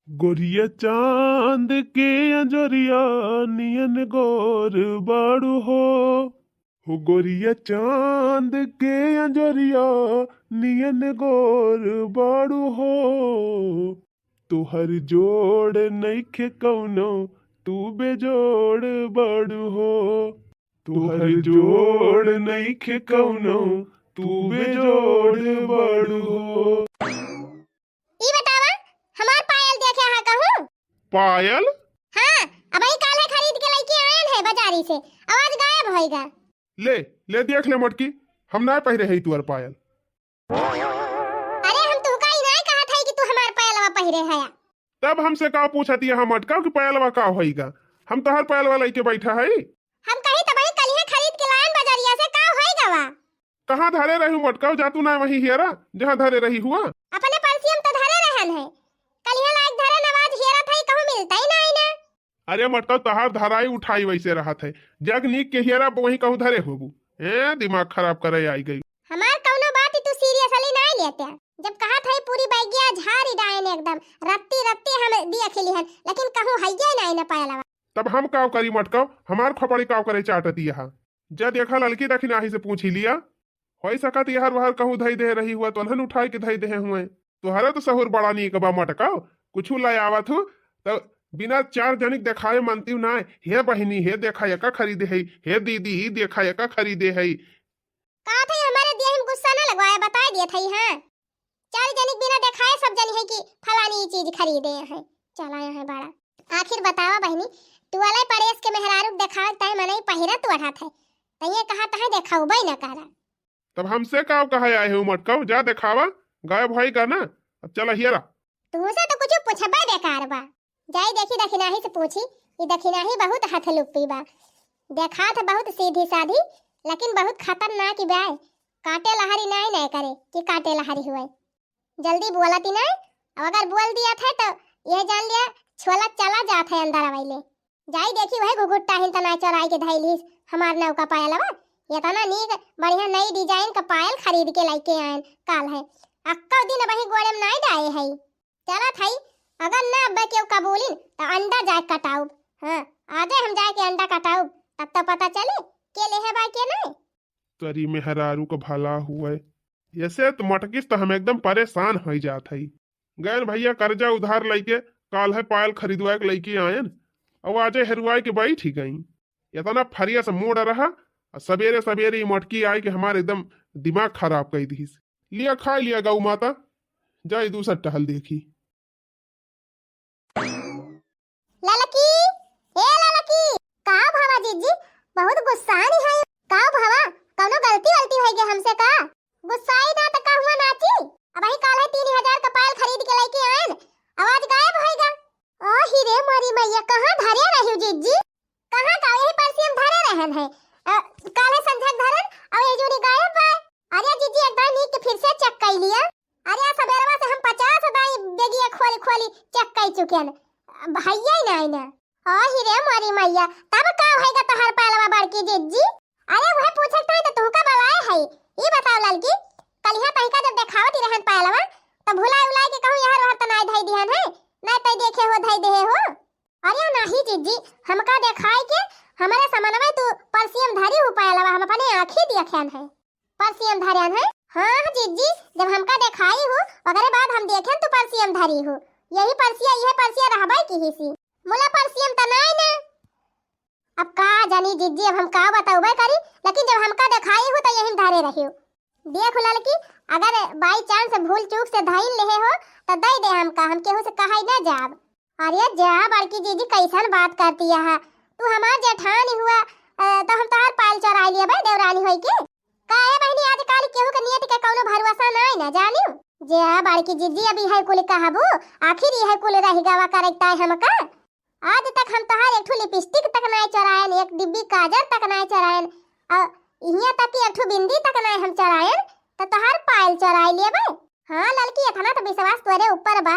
गोरिया चांद के अंजोरिया नियन गोर बाड़ू हो गोरिया चांद के अंजोरिया नियन गोर बाड़ू हो। तुहर जोड़ नइखे कौनो तू बेजोड़ बाड़ू हो। तुहर जोड़ नइखे कौनो तू बेजोड़ बाड़ू हो। ई बतावा हमार पायल देखे हा कहूं? पायल? हाँ, अबही काले खरीद के लेके आयन है बाजारी से, आवाज गायब होइगा। ले ले देख ले मटकी, हम ना पहिरे है तुअर पायल। अरे हम तुहका ही नहीं कहा था कि तू हमार पायलवा पहिरे है। तब हमसे का पूछती है हम अटका कि पायलवा का होइगा? हम तो हर पायलवा लेके बैठा है। हम कही तबही कलिया खरीद के लायन बाजारिया से का होइगा वा? कहाँ धरे रही मटका? जातू ना वही हेरा जहाँ धरे रही हुआ। अपने परसियम तो धरे रहन है, कलिया लायक धरे नवाज हेरा था कहूं मिलता ही नहीं ना। अरे मटका तहार धराई उठाई वैसे रहा थे, जग नीक के हेरा वही कहूँ धरे होबू। दिमाग खराब करे आई गई। हमार कौनो बात तू सीरियसली नहीं लेते। जब कहा था पूरी बैगिया झाड़ी डायन एकदम रत्ती रत्ती हम दिया खिली हन, लेकिन कहूं हइया नहीं ना पायलवा। तब हम काव करी मटका? हमार खोपड़ी काव करे चाटती यहाँ। जा देखा लड़की दखिन आही से पूछ ही लिया। हो सकत यार वहर कहूँ धई दे रही हुआ तो हन उठाई के धई दे हुए। तुहरा तो सहूर बड़ा नीक बा मटका, कुछ लाई आवत हूँ तो बिना चार जनिक देखाए मानती हूँ ना। हे बहिनी हे देखा यका खरीदे है, हे दीदी ही देखा यका खरीदे है। कहा था हमारे देह में गुस्सा न लगवाया, बता दिया था। हाँ, चार जनिक बिना देखाए सब जनी है कि फलानी चीज खरीदे हैं, चलाया है बड़ा। आखिर बतावा बहनी, तू वाला परेश के मेहरारू देखावे तय मने पहिरा तू अठा थे, तय कहा तह देखाऊ बई न करा। तब हमसे काव कहा आए हो मटका? जा देखावा, गायब होई का ना। अब चला हियरा। तुमसे तो कुछ पूछबा बेकार बा। जाई देखी दखिनाही से पूछी, ये दखिनाही बहुत हथलुप्पी बा। देखात बहुत सीधी साधी, लेकिन बहुत खतरनाक बा। काटे लहारी नहीं करे कि काटे लहारी हुए। जल्दी बोलती नहीं, अगर बोल दिया था तो यह जान लिया छोला चला जात है अंदर अवैले। जाई देखी वही घुघुट्टा हिन तना चराई के धैलीस हमार नौ का पायलवा। ये तना नीक बढ़िया नई डिजाइन का पायल खरीद के लाके आयन काल है। अक्का दिन वही गोड़े में नहीं डाए है। चला थाई, अगर ना अब्बा केव कबूलिन तो अंडा जाए कटाऊ। हाँ, आजे हम जाए के अंडा कटाऊ, तब तो पता चले के ले है बा के नहीं। तरी मेहरारू का भला हुआ। ऐसे तो मटकिस तो हम एकदम परेशान हो जात है। गैर भैया कर्जा उधार लेके काल है पायल खरीदवा के लेके आयन, अब आजे हेरुआई के बैठ ही गई। इतना फरिया से मोड़ रहा, सवेरे सवेरे मटकी आई कि हमारे एकदम दिमाग खराब कर दी। लिया खा लिया गौ माता, जाए दूसरा टहल देखी। ललकी, ए ललकी, का भावा जीजी बहुत गुस्सा नहीं है? का भावा कोनो गलती वलती होई गे हमसे का? गुस्साई ना तो का हुआ नाची? अब ही काल है 3000 का पायल खरीद के लेके आयन, आवाज गायब होएगा। ओ हीरे मोरी मैया, कहां धरे रही जीजी? कहां का? यही परसी हम धरे रहन है। काले संझक धरन और ये जोनी गायब बा। अरे जीजी एक बार नीक के फिर से चेक कर लिया। अरे सबेरवा से हम 50 दाई बेगिया खोली खोली चेक कर चुकेन, भैया ही नहीं ना। ओ हीरे मोरी मैया, तब का होएगा तोहर पायलवा बड़की जीजी? अरे वह पूछत है तो तू का बवाए है? ई बताओ ललकी, कलिया तहिका जब देखावती रहन पायलवा तो भुला उला के कहूं यार वह त नहीं धई दिहन है, नहीं तई देखे हो धई देहे हो। अरे नहीं जीजी, हमका देखाई के हमारे समनवा तू परसियम धरी हो पायलवा, हम अपने आंखी देखन है परसियम धरन है। हां जीजी, जब हमका देखाई हो ओकरे बाद हम देखेन तू परसियम धरी हो। यही परसिया रहबै की हिसी, मोला परसियम त नहीं ना। अब का जानी जीजी, अब हम का बताऊबे करी, लेकिन जब हमका देखाई हो तो यही धरे रही हो। देख लड़की, अगर बाई चांस भूल चूक से धइल लेहे हो तो दे दे हमका, हम केहू से कहाई ना जाब। अरे जा बड़की जीजी, कैसन बात करती है? तू हमार जेठानी हुआ तो हम तोहार पायल चराई लिया भाई देवरानी होई के। काहे बहनी आजकल केहू के नियत के कोनो भरोसा नहीं ना जानियो। जे बड़की जीजी अभी है कुल कहबो, आखिर यह कुल रही गवा करता है हमका। आज तक हम तोहार एक ठो लिपस्टिक तक नहीं चरायन, एक डिब्बी काजल तक नहीं चरायन, और इहिया तक कि एक ठो बिंदी तक नहीं हम चरायन, तो तोहार पायल चराई लेबे। हां लड़की, इतना तो विश्वास तोरे ऊपर बा,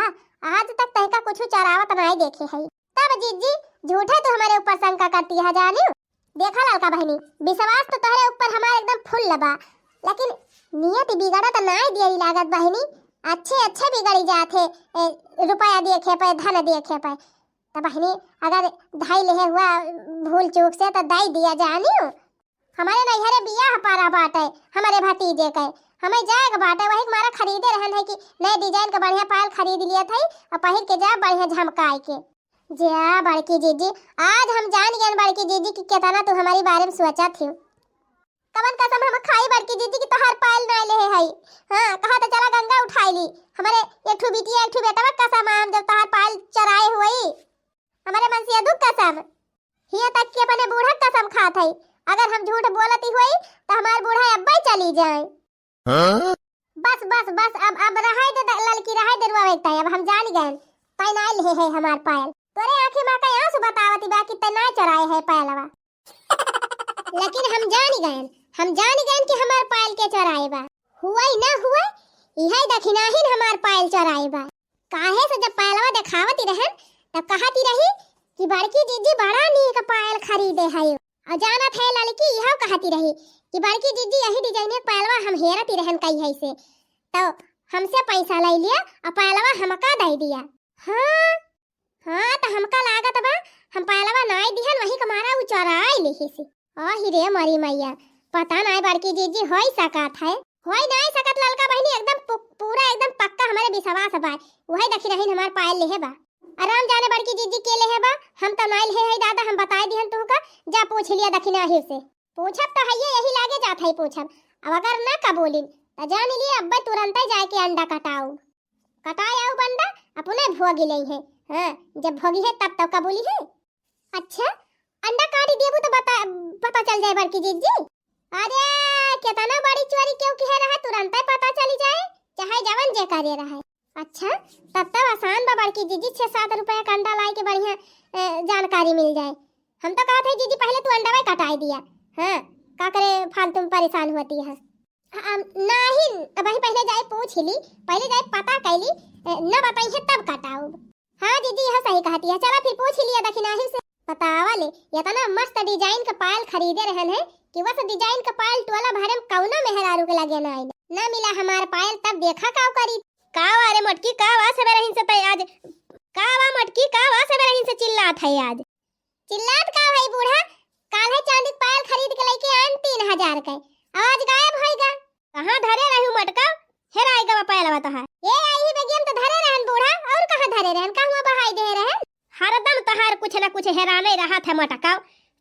आज तक तहका कुछ चरावत नहीं देखे है। तब जीजी झूठे तो हमारे ऊपर शंका करती है जानियो। देखा लड़का बहनी, विश्वास तो तोहरे ऊपर हमारे एकदम फुल लबा, लेकिन नियत बिगड़ा तो नहीं देरी लागत बहनी। अच्छे अच्छे बिगड़ी जाते रुपया देखे पे धन देखे पे। तब बहनी अगर धाई ले हुआ भूल चूक से तो दाई दिया जानियो। हमारे नैहरे बियाह पारा बाटे हमारे भतीजे के, हमें जाएगा बाटे वही हमारा खरीदे रहन है कि नए डिजाइन का बढ़िया पायल खरीद लिया था और पहिर के जा बढ़िया झमकाए के जा। बड़की जीजी आज हम जान गए बड़की जीजी की कितना तू हमारी बारे में सोचा थी। कवन कसम हम खाई बड़की जीजी की तोहार पायल ना ले है। हां कहा तो चला गंगा उठाई ली हमारे एक ठू बिटिया एक ठू बेटा कसम हम जब तोहार पायल चराए हुई हमारे मन से दुख कसम हिया तक के अपने बूढ़ा कसम खात है। अगर हम झूठ बोलती हुई तो हमार बूढ़ा अब्बा चली जाए। बस बस बस अब रहाय दे लड़की रहाय दे रुआ एकता अब हम जान गए तय ना ले है हमार पायल। तोरे आंखें मां का आंसू बतावती बा कि तय ना चराए है पायलवा। लेकिन हम जान गए कि हमार पायल के चराए बा हुआ ही ना हुआ यही दखिना ही हमार पायल चराए बा। काहे से जब पायलवा दिखावती रहन तब कहती रही कि बड़की जीजी बड़ा नीक पायल खरीदे है। और जाना थे लड़की यह कहती रही कि बड़की जीजी यही डिजाइन के पायलवा हम हेरती रहन कई है से तो हमसे पैसा ले लिया और पायलवा हमका दे दिया। हाँ तो हमका लागत बा हम पायलवा नाई दिहन वही कमारा उ चराई लेही से। ही रे मरी मैया पता नहीं बड़की जीजी होई सकत है होई नहीं सकत। ललका बहनी एकदम पूरा एकदम पक्का हमारे विश्वास बा वही देखी रही हमार पायल लेहे बा। आराम जाने बड़की जीजी के लेहे बा हम तो नाइल है दादा हम बताए दिहन तुमका जा पूछ लिया दखिना ही से। पूछब तो है यही लागे जात है पूछब अब अगर ना कबूलिन तो जान लिए अब्बा तुरंत जाके अंडा कटाए आऊ बंदा अपने भोगी ले है। हां जब भोगी है तब तो कबूली है। अच्छा अंडा काटी देबू तो पता चल जाए बड़की जीजी। अरे कितना बड़ी चोरी क्यों की है रहा तुरंत पता चली जाए चाहे जवन जे करे रहा। अच्छा तब तब आसान बा बड़की जीजी 6-7 रुपया का अंडा लाई के बढ़िया जानकारी मिल जाए। हम तो कहा थे जीजी पहले तू अंडा में कटाई दिया। हां का करे फालतू में परेशान होती है। नहीं अब ही पहले जाए पूछ ली पहले जाए पता कैली न बताई है तब कटाऊ। हां जीजी यह सही कहती है चला फिर पूछ लिया दखिना ही से बतावा ले इतना मस्त डिजाइन का पायल खरीदे रहन है कि वह डिजाइन का पायल टोला भरे में कौनो मेहरारू के लगे ना मिला हमार पायल तब देखा काव करी कावा रे मटकी कावा से रहिन से तय आज कावा मटकी कावा से रहिन से चिल्लात है आज चिल्लात का है बूढ़ा काल है चांदी पायल खरीद के लेके आन 3000 के आज गायब होएगा कहां धरे रहू मटका हेराएगा पायलवा तो है ये आई ही बेगम तो धरे रहन बूढ़ा और कहां धरे रहन कहवा बहाई दे रहन हरदम तहार कुछ ना कुछ हेराने रहा था मटका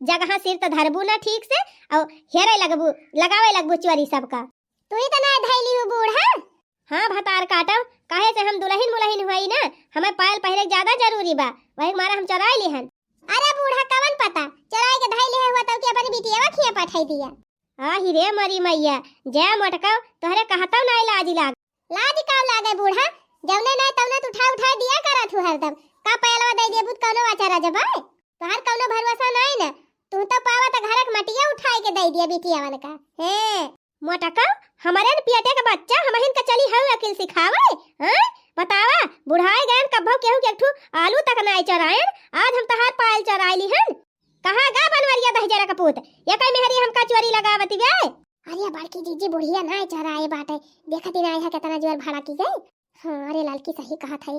जगह सिर तो धरबू ना ठीक से और हेरे लगबू लगावे लगबू चोरी सबका तू ही तो ना धैली हो बूढ़ा। हां भतार काटव काहे से हम दुल्हन मुलहिन हुई ना हमें पायल पहले ज्यादा जरूरी बा वही मारा हम चराई लिहन। अरे बूढ़ा कवन पता चराई के धाई ले हुआ तब के अपनी बिटिया खिया पठाई दिया। ही रे मरी मैया जय मटका तोहरे कहता ना लाज का लागे बूढ़ा जवने नहीं तवने तू उठा दिया करत हु हरदम का पायलवा दे देबू कौनो आचारा जबाए तोहर कौनो भरोसा नहीं ना तू तो पावा त घरक मटिया उठाए के दे दिया बिटिया वाला का। हे मोटका हमारे पियाटे का बच्चा हमहिन का चली हव अकिल सिखावे। हां बतावा बुढ़ाए गए कभो केहू के एकठू आलू तक नहीं चरायन आज हम तहार पायल चराई लिहन कहां गा बनवरिया दहजरा का पूत ये कई मेहरी हमका चोरी लगावती वे। अरे बड़की जीजी बुढ़िया नहीं चराए बाटे देखती नहीं है कितना जोर भाड़ा की गई। हां अरे लड़की सही कहा था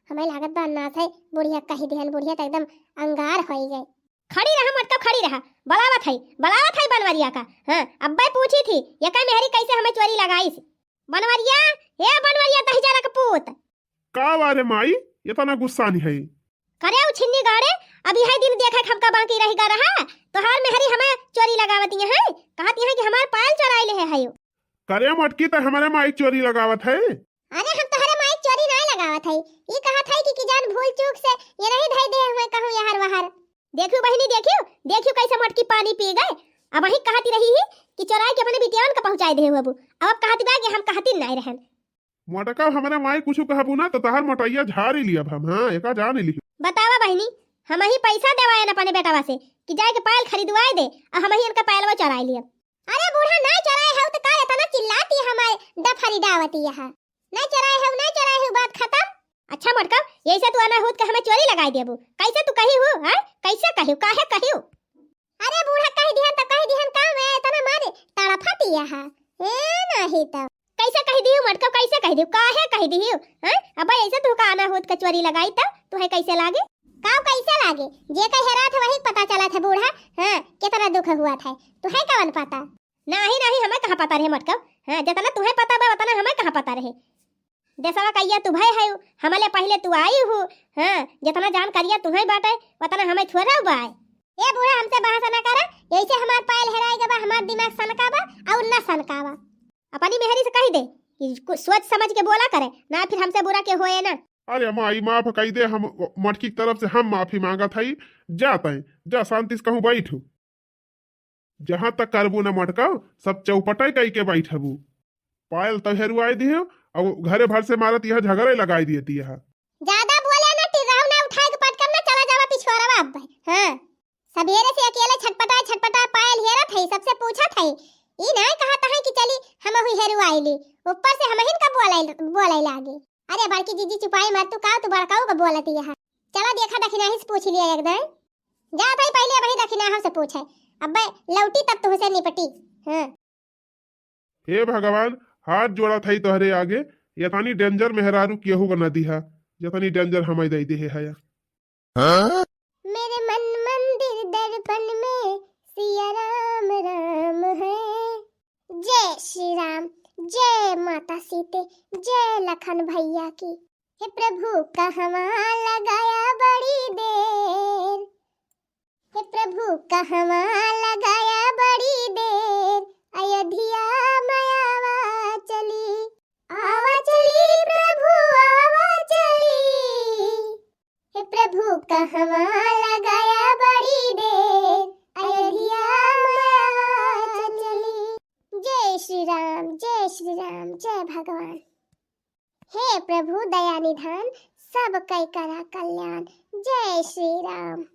हमें लागत बा ना थे बुढ़िया कही देहन बुढ़िया तो एकदम अंगार होई गई। खड़ी रहा मटका खड़ी रहा बलावत है बनवरिया का। हां अब्बे पूछी थी ये कई मेहरी कैसे हमें चोरी लगाई बनवरिया हे बनवरिया दहजरा का पूत का वारे माई इतना गुस्सा नहीं है करे उ छिन्नी गाड़े अभी है दिन देखा हमका बाकी रही गा रहा तो हर मेहरी हमें चोरी लगावती है कहती है कि हमार पायल चराई ले है करे मटकी तो हमारे माई चोरी लगावत है। अरे हम तोहरे माई चोरी नहीं लगावत है ये कहत है कि जान भूल चूक से ये नहीं धई दे हमें कहूं यार वहार देखियो बहनी देखियो कैसे मटकी पानी पी गए अब वही कहती रही है कि चोराई के अपने बिटियान का पहुंचाई दे अब कहती बा कि हम कहती नहीं रहन मटका हमारे माई कुछ कहबू ना तो तहार मटैया झाड़ ही लिया हम। हां एका जान ली बतावा बहनी हम ही पैसा देवाए ना अपने बेटावा से कि जाके पायल खरीदवाए दे और हम ही उनका पायलवा चराई लिया। अरे बूढ़ा नहीं चराए है तो का इतना चिल्लाती हमारे डफरी डावती है नहीं चराए है बात खत्म। अच्छा मटका यही से तू आना होत के हमें चोरी लगाई देबू कैसे तू कही हो हां कैसे कहियो काहे कहियो। अरे बूढ़ा कह दिहन तो कह दिहन का मैं इतना मारे तड़फती है ए नहीं तो कैसे कह दियो मटका, कैसे कह दियो, काहे कह दियो? हैं अब ऐसे तो का आना होत कचवरी लगाई तब तो है कैसे लागे? काव कैसे लागे? जे कह हेरा था वही पता चला था बूढ़ा। हां कितना दुख हुआ था तो है कवन पता? नहीं नहीं हमें कहां पता रहे मटका। हां जितना तुम्हें पता बा उतना हमें कहां पता रहे। देसवा कहिया तू भय है हमले पहले तू आई हो। हां जितना जान करिया तुम्हें बाटे उतना हमें थोड़ा बाय। ए बूढ़ा हमसे बहस ना करा, ऐसे हमार पायल हेराई के बा हमार दिमाग सनकावा और ना सनकावा। अपनी मेहरी से कह दे कि सोच समझ के बोला करे ना, फिर हमसे बुरा के होए ना। अरे माई माफ कही दे, हम मटकी की तरफ से हम माफी मांगा था। जाता है जा शांति से कहूँ बैठू। जहां तक करबू न मटका सब चौपटाई कही के बैठबू। पायल तो हेरुआई दी और घरे भर से मारत यह झगड़े लगाई देती है। ज्यादा बोले ना टिराव ना उठाए के पटकन ना चला जावा पिछवाड़ा अब। हां सवेरे से अकेले छटपटा पायल हेरत है, सबसे पूछा था ई नहीं कहा था कि चली हम हुई हेरुआईली, ऊपर से हमहिन का बोले लागे। अरे बड़की जीजी चुपाई मत तू का तू बड़काऊ का बोलती है। चला देखा दखिना ही से पूछ लिया एकदम। जा भाई पहले वही दखिना हम से पूछे अब लौटी तब तो से निपटी। हां हे भगवान हाथ जोड़ा था तोहरे आगे, यतानी डेंजर मेहरारू केहू बना दी है, यतानी डेंजर हमें दे दी है। मेरे मन मंदिर दर्पण में सिया राम राम है। जय श्री राम, जय माता सीते, जय लखन भैया की। हे प्रभु कहवा लगाया बड़ी देर, हे प्रभु कहवा लगाया बड़ी देर। अयोध्या मायावा चली प्रभु आवा चली। हे प्रभु कहवा लगाया बड़ी देर, अयोध्या मायावा चली। जय श्री राम, जय श्री राम, जय भगवान। हे प्रभु दया निधान, सब कई करा कल्याण। जय श्री राम।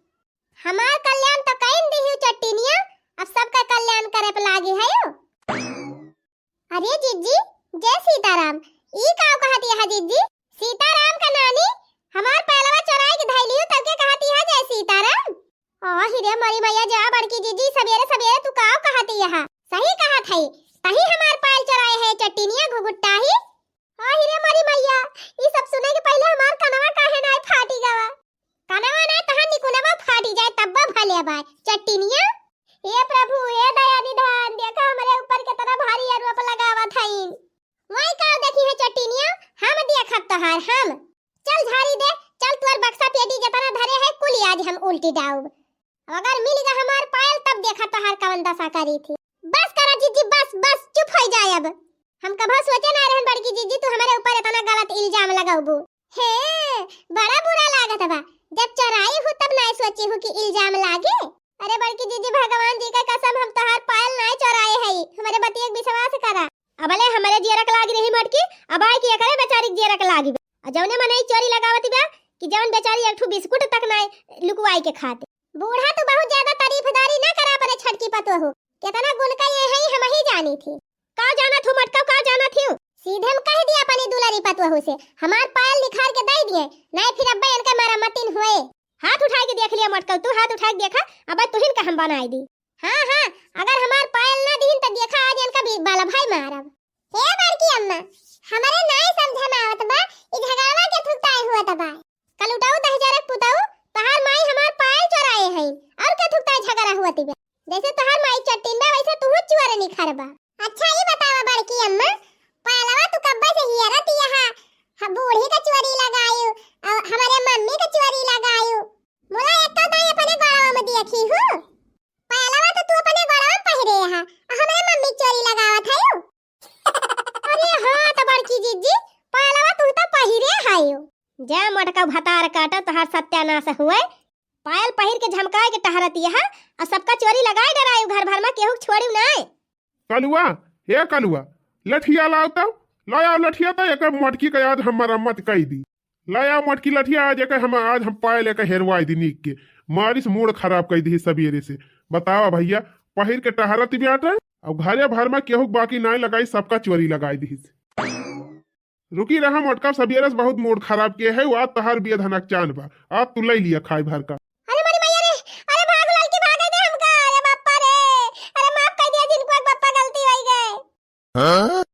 हमार कल्याण तो कईन दिहियो चट्टिनिया, अब सबका कल्याण करे पे लागी है यो। अरे जीजी जय सीताराम, ई का कहती है जीजी? सीताराम का नानी हमार पहलवा चोराई के धैलियो तब के कहती है जय सीताराम। आ हिरे मरी मैया जा बड़की जीजी सवेरे सवेरे तू का कहती है? सही कहा थई तही हमार पायल चोराए है चट्टिनिया घुघुट्टा ही। आ हिरे मरी मैया ई सब सुने के पहले हमार कनवा काहे नाय फाटी गवा। कनवा ना तहां निकुनवा फाटी जाए तब्बा भले बाय चट्टिनिया। हे प्रभु हे दया निधान, देखा हमारे ऊपर कितना भारी आरोप लगावा थईन। वही का देखी है चट्टिनिया हम देखत तोहार हम। चल झाड़ी दे, चल तोर बक्सा पेटी जितना धरे है कुल आज हम उल्टी डाउब। अगर मिल गया हमार पायल तब देखा तोहार कवन दशा करी थी। बस करा जीजी बस बस चुप हो जाए अब। हम कभी सोचे ना रहन बड़की जीजी तू हमारे ऊपर इतना गलत इल्जाम लगाबू। हे बड़ा बुरा लागत बा, जब चोराई हो तब नहीं सोची हो कि इल्जाम लागे। अरे बड़की जीजी भगवान जी का कसम हम तोहार पायल नहीं चोराए है, हमारे बतिया विश्वास करा। अबले हमारे जियरक लागी रही मटकी, अब आए की करे बेचारी जियरक लागी। जौने मने चोरी लगावती बा कि जौन बेचारी एक ठो बिस्कुट तक नहीं लुकवाई के खाते। बूढ़ा तू बहुत ज्यादा तारीफदारी ना करा परे छटकी पतो हो, कितना गुण का ये है हम ही जानी थी। का जाना थू मटका का जाना थी? सीधे हम कह दिया अपनी दुलारी पतो से हमार पायल निखार के दे दिए, नहीं फिर अब्बा इनका मरम्मतिन हुए। हाथ उठा के देख लिया मटका, तू हाथ उठा के देखा अब तुहिन का हम बनाई दी। हां हां अगर हमार पायल ना दीन त देखा आज इनका बाला भाई मारब। हे बड़की अम्मा हमारे नहीं समझ में आवत बा ई झगड़वा के थुकताई हुआ तबा। कल उठाऊ 10,000 पुताऊ तहार माई हमार पायल चोराए है और के थुकताई झगड़ा हुआ तिबे। जैसे तहार माई चट्टिन बा वैसे तू चुआरे निखारबा। अच्छा ये बतावा बड़की अम्मा पायलवा तू कब्बे से हियरत यहां बूढ़ी का चोरी लगायो और हमारे मम्मी का चोरी लगायो। मोला एक तो दाई अपने गड़वा में देखी हूं। पायलवा तो तू अपने गड़वा में पहिरे है और हमारे मम्मी चोरी लगावत है। अरे हां तो बड़की जीजी पायलवा तू तो पहिरे हायो। जे मटका भतार काटा तोहार सत्यानाश हुए। पायल पहिर के झमकाए के टहरती है और सबका चोरी लगाए डरायो घर भर में केहू छोड़ियो नहीं। कलुआ हे कलुआ लठिया लाओ तो लाया लठिया तो एक मटकी का याद हम मरम्मत कई दी। लाया मटकी लठिया आज एक हम आज हम पायल एक हेरवाई दी नीक के मारिस मूड खराब कई दी सवेरे से। बतावा भैया पहिर के टहरत भी आटे अब घरे भर में केहू बाकी नहीं लगाई सबका चोरी लगाई दी। रुकी रहा मटका सवेरे से बहुत मूड खराब किए है आज तहार बिया धनक चांद बा आज तू ले लिया खाई भर का। अरे मरी मैया रे, अरे भाग लड़की भागे दे हमका। अरे बाप्पा रे, अरे माफ कर दिया जिनको एक बाप्पा गलती हो गई।